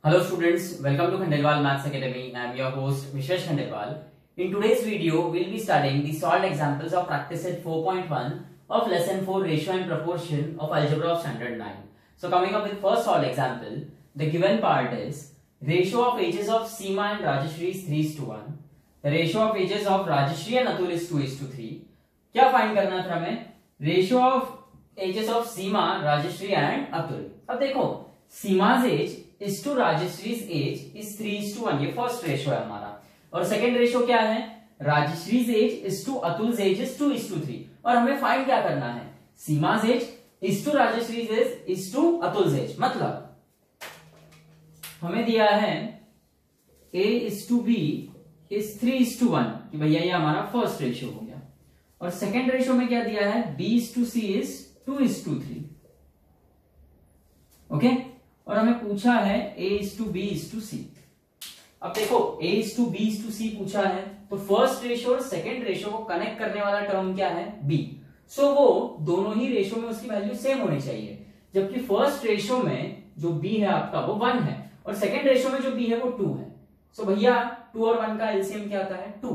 Hello students, welcome to Khandelwal Maths Academy. I am your host Vishesh Khandelwal. In today's video, we will be studying the solved examples of practice set 4.1 of lesson 4 ratio and proportion of algebra of standard 9. So coming up with first solved example, the given part is ratio of ages of Seema and Rajeshri is 3:1. The ratio of ages of Rajeshri and Atul is 2:3. क्या find करना था हमें? Ratio of ages of Seema, Rajshri and Atul. अब देखो, Seema's age is to Rajshri's age is 3:1. ये first ratio है हमारा. और सेकंड रेशियो क्या है? Rajshri's age is to Atul's age is 2:3. और हमें फाइंड क्या करना है? Seema's age is to Rajshri's age is to Atul's age. मतलब हमें दिया है a is to b is 3:1 कि भैया ये हमारा फर्स्ट रेशियो हो गया. और सेकेंड रेशियो में क्या दिया है? b is to c is 2:3. Okay. और हमें पूछा है a is to b is to c. अब देखो, a is to b is to c पूछा है, तो फर्स्ट रेशियो और सेकेंड रेशियो को कनेक्ट करने वाला टर्म क्या है? b. सो वो दोनों ही रेशियो में उसकी वैल्यू सेम होनी चाहिए. जबकि फर्स्ट रेशियो में जो b है आपका वो 1 है और सेकेंड रेशियो में जो b है वो 2 है. सो भैया 2 और 1 का एलसीएम क्या आता है? 2.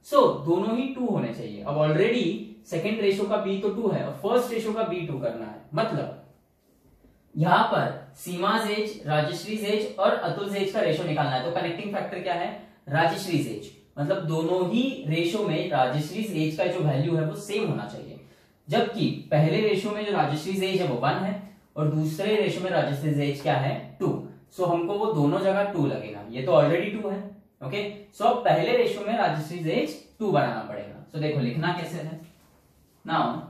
सो दोनों ही 2 होने चाहिए. अब ऑलरेडी सेकेंड रेशियो का b तो 2 है और फर्स्ट रेशियो का b 2 करना है. मतलब यहां पर सीमा's एज, राजश्री's एज और अतुल's एज का रेशियो निकालना है. तो कनेक्टिंग फैक्टर क्या है? राजश्री's एज. मतलब दोनों ही रेशियो में राजश्री's एज का जो वैल्यू है वो सेम होना चाहिए. जबकि पहले रेशियो में जो राजश्री's एज है वो 1 है और दूसरे रेशियो में राजश्री's एज क्या है? 2. सो हमको वो दोनों जगह 2 लगेगा. ये तो ऑलरेडी 2 है. ओके. सो अब पहले रेशियो में राजश्री's एज 2 बनाना पड़ेगा. सो देखो लिखना कैसे है. Now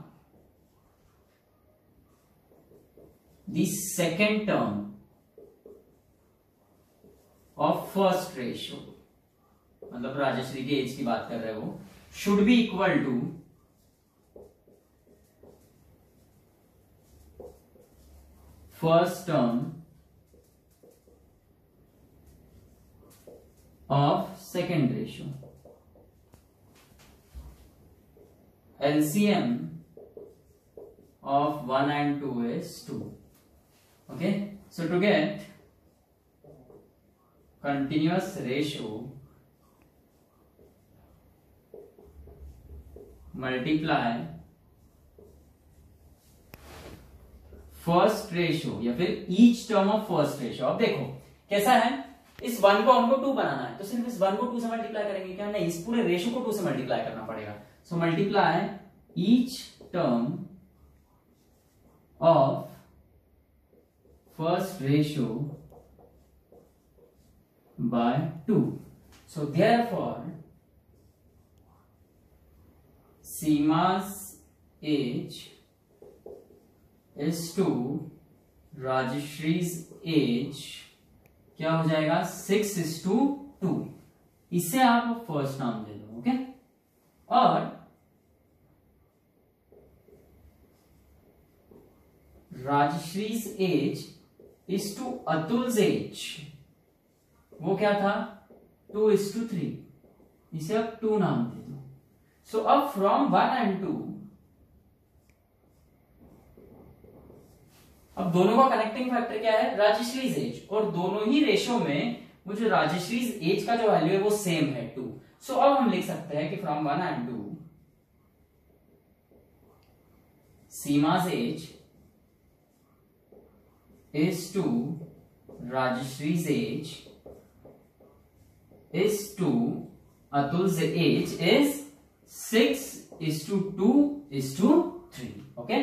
the second term of first ratio, मतलब राजश्री की एज की बात कर रहे हो, should be equal to first term of second ratio. LCM of 1 and 2 is 2. Okay, so to get continuous ratio, multiply first ratio या फिर each term of first ratio. अब देखो कैसा है, इस 1 को हमको 2 बनाना है, तो सिर्फ इस 1 को 2 से मल्टीप्लाई करेंगे क्या? नहीं, इस पूरे रेशियो को 2 से मल्टीप्लाई करना पड़ेगा. So multiply each term of first ratio by 2. So therefore Seema's age is to Rajeshri's age क्या हो जाएगा? 6:2. इससे आप फर्स्ट नाम दे दो. ओके. और राजश्री's age is to Atul's as वो क्या था? 2:3. इसे अब 2 नाम दे दो. सो अब फ्रॉम 1 and 2 अब दोनों का कनेक्टिंग फैक्टर क्या है? राजश्री's एज. और दोनों ही रेशियो में वो जो राजश्री's एज का जो वैल्यू है वो सेम है 2. सो अब हम लिख सकते हैं कि from 1 and 2 Seema's age is to Rajeshri's age is to Atul's age is 6:2:3. Okay.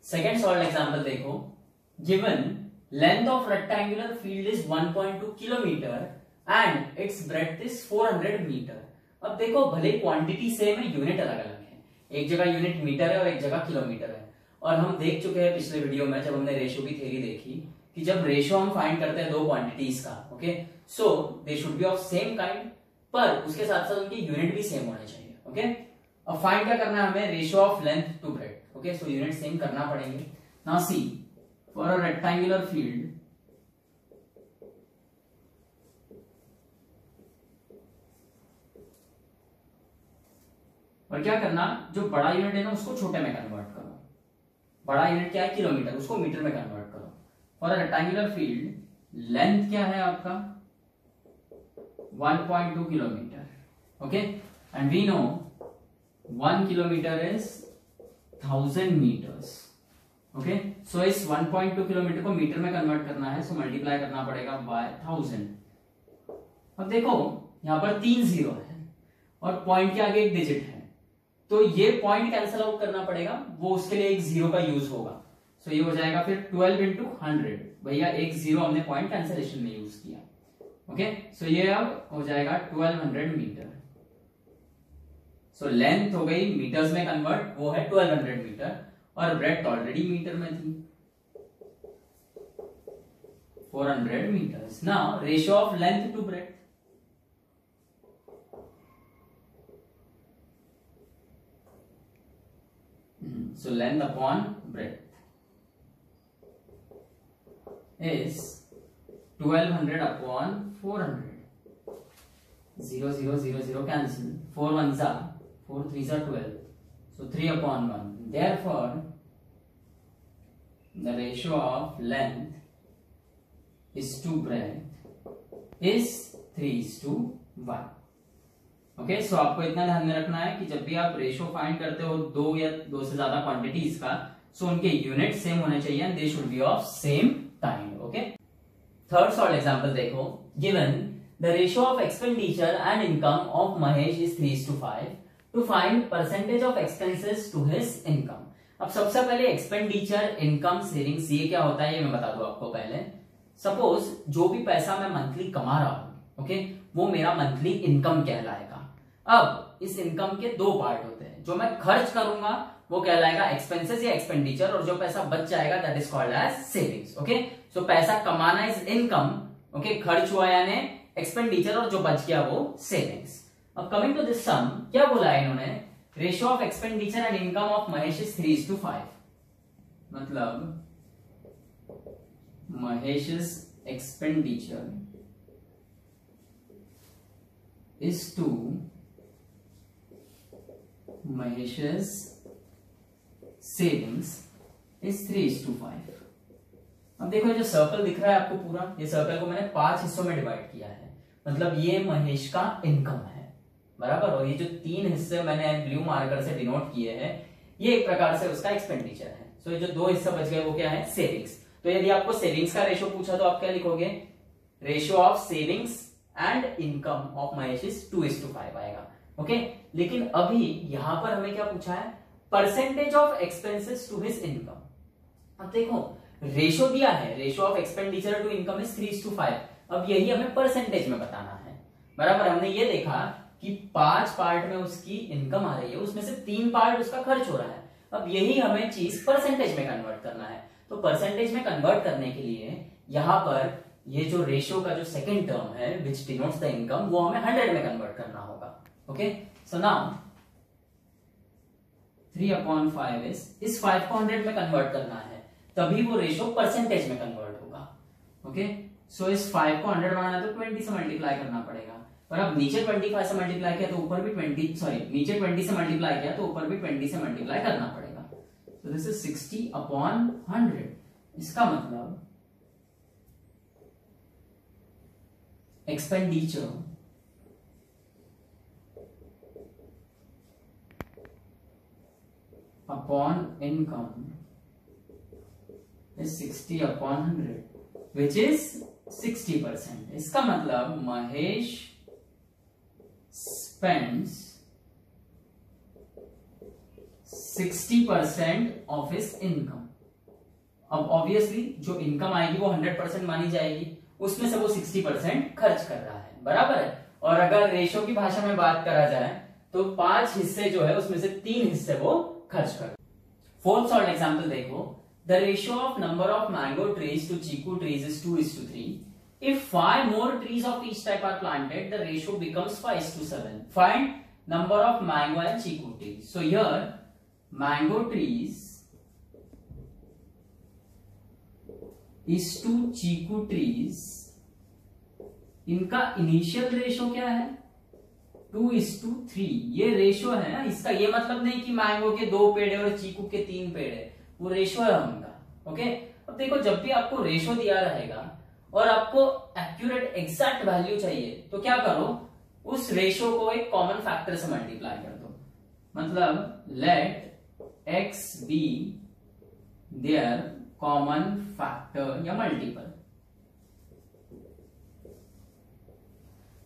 Second solved example देखो. Given length of rectangular field is 1.2 kilometer and its breadth is 400 meter. अब देखो भले क्वांटिटी सेम है, यूनिट अलग अलग है. एक जगह यूनिट मीटर है और एक जगह किलोमीटर है. और हम देख चुके हैं पिछले वीडियो में जब हमने रेशियो की थ्योरी देखी कि जब रेशियो हम फाइंड करते हैं दो क्वांटिटीज का, okay, so they should be of same kind, पर उसके साथ साथ उनकी यूनिट भी सेम होने चाहिए. ओके. अब फाइंड क्या करना है हमें? Ratio of length to breadth. Okay. So unit same करना पड़ेंगे. Now see for a rectangular field और क्या करना, जो बड़ा यूनिट है ना उसको छोटे में कन्वर्ट करो. बड़ा यूनिट क्या है? किलोमीटर, उसको मीटर में कन्वर्ट करो. For a rectangular field length क्या है आपका 1.2 kilometre, okay, and we know 1 kilometre is 1000 metres, okay. So इस 1.2 किलोमीटर को मीटर में कन्वर्ट करना है, सो मल्टीप्लाई करना पड़ेगा बाय 1000। अब देखो यहां पर 3 जीरो है और पॉइंट के आगे एक डिजिट है, तो ये पॉइंट कैंसिल आउट करना पड़ेगा, वो उसके लिए एक जीरो का यूज होगा। सो ये हो जाएगा फिर 12 इंटू 100, भैया एक जीरो हमने पॉइंट कैंसिलेशन में यूज किया, ओके। सो ये अब हो जाएगा 1200 मीटर। सो लेंथ हो गई मीटर्स में कन्वर्ट, वो है 1200 मीटर, और ब्रेड्थ ऑलरेडी मीटर में थी 400 metres. Now ratio of length to breadth, so length upon breadth is 1200 upon 400, 0 0 0 0 cancel, 4 1s are 4 3s are 12, so 3 upon 1, therefore the ratio of length is to breadth is 3:1, okay. So आपको इतना ध्यान में रखना है कि जब भी आप रेशो फाइंड करते हो दो या दो से ज्यादा क्वांटिटीज का, सो उनके यूनिट सेम होने चाहिए and they should be of same kind, okay. Third solved example देखो, given the ratio of expenditure and income of Mahesh is 3:5 to find percentage of expenses to his income. अब सबसे पहले expenditure, income, savings, ये क्या होता है ये मैं बता दूं आपको। पहले सपोज जो भी पैसा मैं मंथली कमा रहा हूं, ओके, वो मेरा मंथली इनकम कहलाएगा। अब इस इनकम के दो पार्ट होते हैं, जो मैं खर्च करूंगा वो कहलाएगा एक्सपेंसेस या एक्सपेंडिचर, और जो पैसा बच जाएगा that is called as savings, okay. So पैसा कमाना इज इनकम, ओके, खर्च हुआ यानी एक्सपेंडिचर, और जो बच गया वो सेविंग्स। अब कमिंग टू दिस सम, क्या बोला है इन्होंने, ratio of expenditure and income of Mahesh is 3:5, मतलब Mahesh expenditure is to Mahesh's savings is 3:5। अब देखो ये जो सर्कल दिख रहा है आपको पूरा, ये सर्कल को मैंने 5 हिस्सों में डिवाइड किया है, मतलब ये महेश का इनकम है, बराबर, और ये जो 3 हिस्से मैंने ब्लू मार्कर से डिनोट किए हैं ये एक प्रकार से उसका एक्सपेंडिचर है। सो ये जो 2 हिस्से बच गए वो क्या है, सेविंग्स। तो यदि आपको सेविंग्स का रेशियो पूछा तो आप क्या लिखोगे, ratio of savings and income of Mahesh is 2:5 आएगा, ओके। लेकिन अभी यहां पर हमें क्या पूछा है, percentage of expenses to his income. अब देखो रेशियो दिया है, ratio of expenditure to income is 3:5, अब यही हमें परसेंटेज में बताना है, बराबर। हमने ये देखा कि 5 पार्ट में उसकी इनकम आ रही है, उसमें से 3 पार्ट उसका खर्च हो रहा है, अब यही हमें चीज परसेंटेज में कन्वर्ट करना है। तो परसेंटेज में कन्वर्ट करने के लिए यहां पर ये जो रेशियो का जो सेकंड टर्म है विच डिनोट्स द इनकम, वो हमें 100 में कन्वर्ट करना होगा, ओके। सो नाउ 3/5 इस 5 को 100 में कन्वर्ट करना है, तभी वो रेशियो परसेंटेज में कन्वर्ट होगा, ओके। सो इस 5 को 100 बनाना है तो 20 से मल्टीप्लाई करना पड़ेगा, और अब नीचे 25 से मल्टीप्लाई किया तो ऊपर भी 20, सॉरी नीचे 20 से मल्टीप्लाई किया तो ऊपर भी 20 से मल्टीप्लाई करना पड़ेगा। तो दिस इज 60/100। इसका मतलब expenditure upon income is 60/100 which is 60%। इसका मतलब Mahesh spends 60% of his income। अब ऑब्वियसली जो इनकम आएगी वो 100% मानी जाएगी, उसमें से वो 60% खर्च कर रहा है, बराबर है। और अगर रेशो की भाषा में बात करा जाए तो 5 हिस्से जो है उसमें से 3 हिस्से वो खर्च कर। फोर्थ सॉल्व एग्जांपल देखो, the ratio of number of mango trees to chikoo trees is 2:3। If 5 more trees of each type are planted, the ratio becomes 5:7. Find number of mango and chiku trees. So here mango trees is to chikoo trees, इनका initial ratio क्या है 2:3। ये ratio है ना, इसका ये मतलब नहीं कि मैंगो के 2 पेड़ है और चीकू के 3 पेड़ है, वो रेशो है उनका, ओके। अब देखो जब भी आपको रेशो दिया रहेगा और आपको एक्यूरेट एग्जैक्ट वैल्यू चाहिए तो क्या करो, उस रेशो को एक कॉमन फैक्टर से मल्टीप्लाई कर दो। मतलब let x be their common factor या मल्टीपल।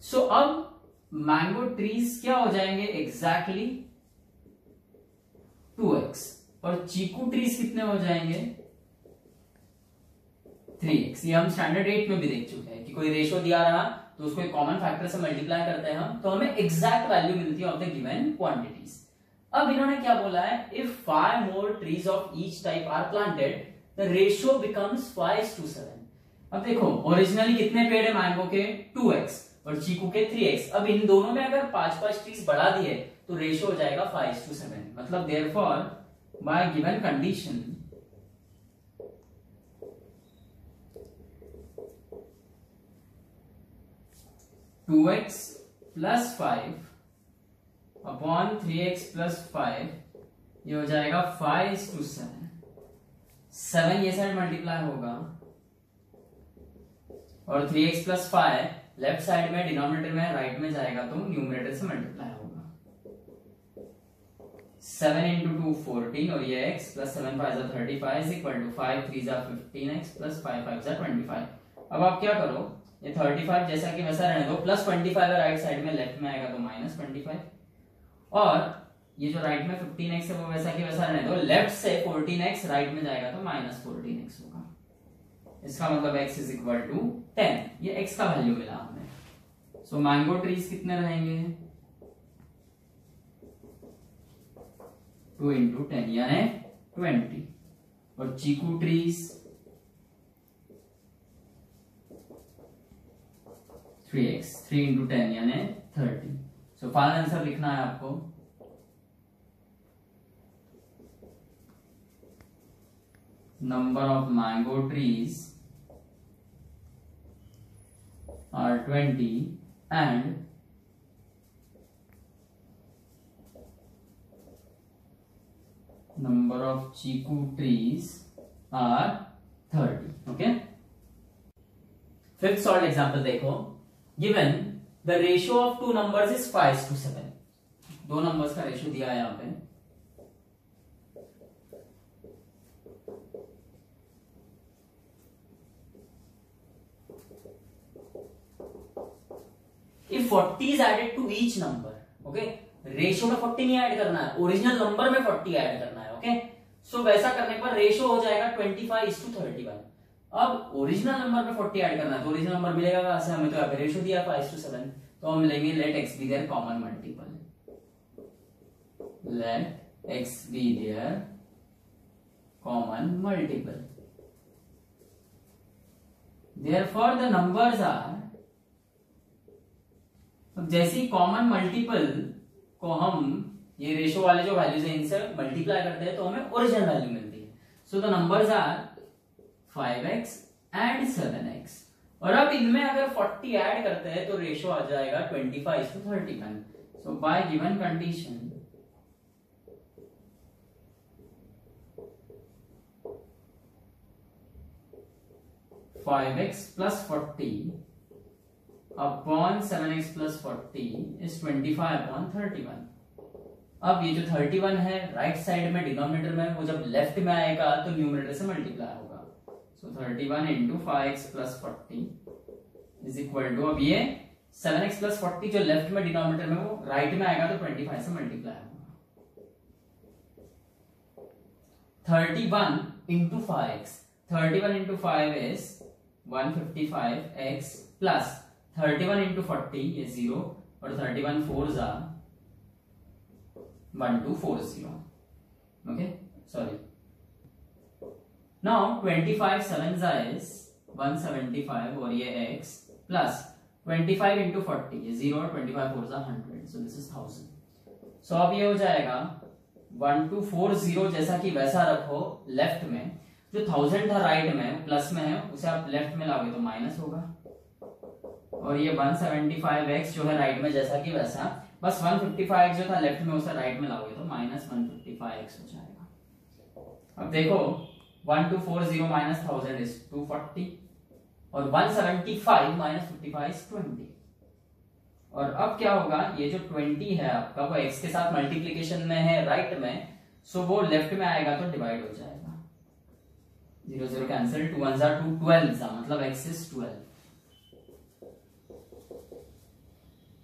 सो अब मैंगो ट्रीज क्या हो जाएंगे, एग्जैक्टली 2x, और चीकू ट्रीज कितने हो जाएंगे 3x। ये हम स्टैंडर्ड 8 में भी देख चुके हैं कि कोई रेशो दिया रहा तो उसको एक कॉमन फैक्टर से मल्टीप्लाई करते हैं हम, तो हमें एग्जैक्ट वैल्यू मिलती है ऑफ द गिवन क्वांटिटीज। अब इन्होंने क्या बोला है, if 5 more trees of each type are planted the ratio becomes 5:7। अब देखो ओरिजिनली कितने पेड़ है मैंगो के 2x और चीकू के 3x। अब इन दोनों में अगर 5-5 ट्रीज बढ़ा दिए तो रेशियो हो जाएगा 5:7। मतलब therefore by given condition 2x plus 5 upon 3x plus 5, ये हो जाएगा 5:7। 7 ये साइड मल्टीप्लाई होगा और 3x plus 5 लेफ्ट साइड में डिनोमिनेटर में राइट में जाएगा तो न्यूमरेटर से मल्टीप्लाई होगा। 7 into 2 14 और ये x plus 7 5 35 is equal to 5 3 15x plus 5 5 25। अब आप क्या करो, ये 35 जैसा कि वैसा रहने दो, प्लस 25 है राइट साइड में, लेफ्ट में आएगा तो माइनस 25, और ये जो राइट में 15x है वो वैसा कि वैसा रहने दो, लेफ्ट से 14x राइट में जाएगा तो माइनस 14x होगा। इसका मतलब x इज इक्वल टू 10, ये x का वैल्यू मिला हमें। सो मैंगो ट्रीज कितने रहेंगे 2 into 10 यानी 20, और चीकू ट्रीज 3x 3 into 10 यानी 30। सो फाइनल आंसर लिखना है आपको number of mango trees are 20 and number of chiku trees are 30। okay, fifth solved example देखो, given the ratio of two numbers is 5:7। दो नंबर्स का रेशियो दिया है यहां पे, if 40 is added to each number, okay, ratio में 40 नहीं add करना है, ओरिजिनल नंबर में 40 ऐड करना है। ओके, सो वैसा करने पर रेशियो हो जाएगा 25:31। अब ओरिजिनल नंबर में 40 ऐड करना है तो ओरिजिनल नंबर मिलेगा कहां से, हमें तो यहाँ पे रेशियो दिया 5:7, तो हम मिलेंगे let x be their common multiple, let x be their common multiple, therefore the numbers are. अब जैसे ही कॉमन मल्टीपल को हम ये रेशियो वाले जो वैल्यूज है इनसे मल्टीप्लाई करते हैं तो हमें ओरिजिनल वैल्यू मिलती है। So the numbers are 5x and 7x, और अब इनमें अगर 40 ऐड करते हैं तो रेशियो आ जाएगा 25:31। So by given condition (5x plus 40) upon 7x plus 40 is 25/31। अब ये जो 31 है राइट साइड में डिनोमिनेटर में, वो जब लेफ्ट में आएगा तो न्यूमरेटर से मल्टीप्लाई होगा। सो 31 into 5x plus 40 is equal to, अब ये 7x plus 40 जो लेफ्ट में डिनोमिनेटर में वो राइट में आएगा तो 25 से मल्टीप्लाई होगा। 31 into 5x, 31 into 5 is 155x plus 31 into 40 ये 0, और 31 4s are 1240। okay, sorry, now 25 7s is 175 और ये x plus 25 into 40 ये 0 और 25 4s are 100, so this is 1000। so अब ये हो जाएगा 1240 जैसा कि वैसा रखो, लेफ्ट में जो 1000 था राइट में प्लस में है उसे आप लेफ्ट में लाओगे तो माइनस होगा, और ये 175x जो है राइट में जैसा कि वैसा, बस 155x जो था लेफ्ट में उसे राइट में लाओगे तो -155x हो जाएगा। अब देखो 1240 - 1000 is 240, और 175 माइनस 55 इज 20। और अब क्या होगा, ये जो 20 है आपका वो x के साथ मल्टीप्लीकेशन में है राइट में, सो वो लेफ्ट में आएगा तो डिवाइड हो जाएगा, 0 0 कैंसिल, 2 1 जा 2, 12 जा मतलब x इज 12।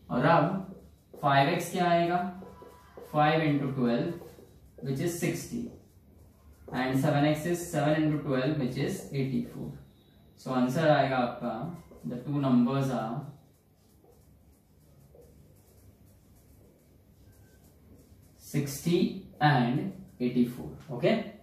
और अब 5x क्या आएगा, 5 into 12 which is 60 and 7x is 7 into 12 which is 84। so answer आएगा आपका, the two numbers are 60 and 84। okay।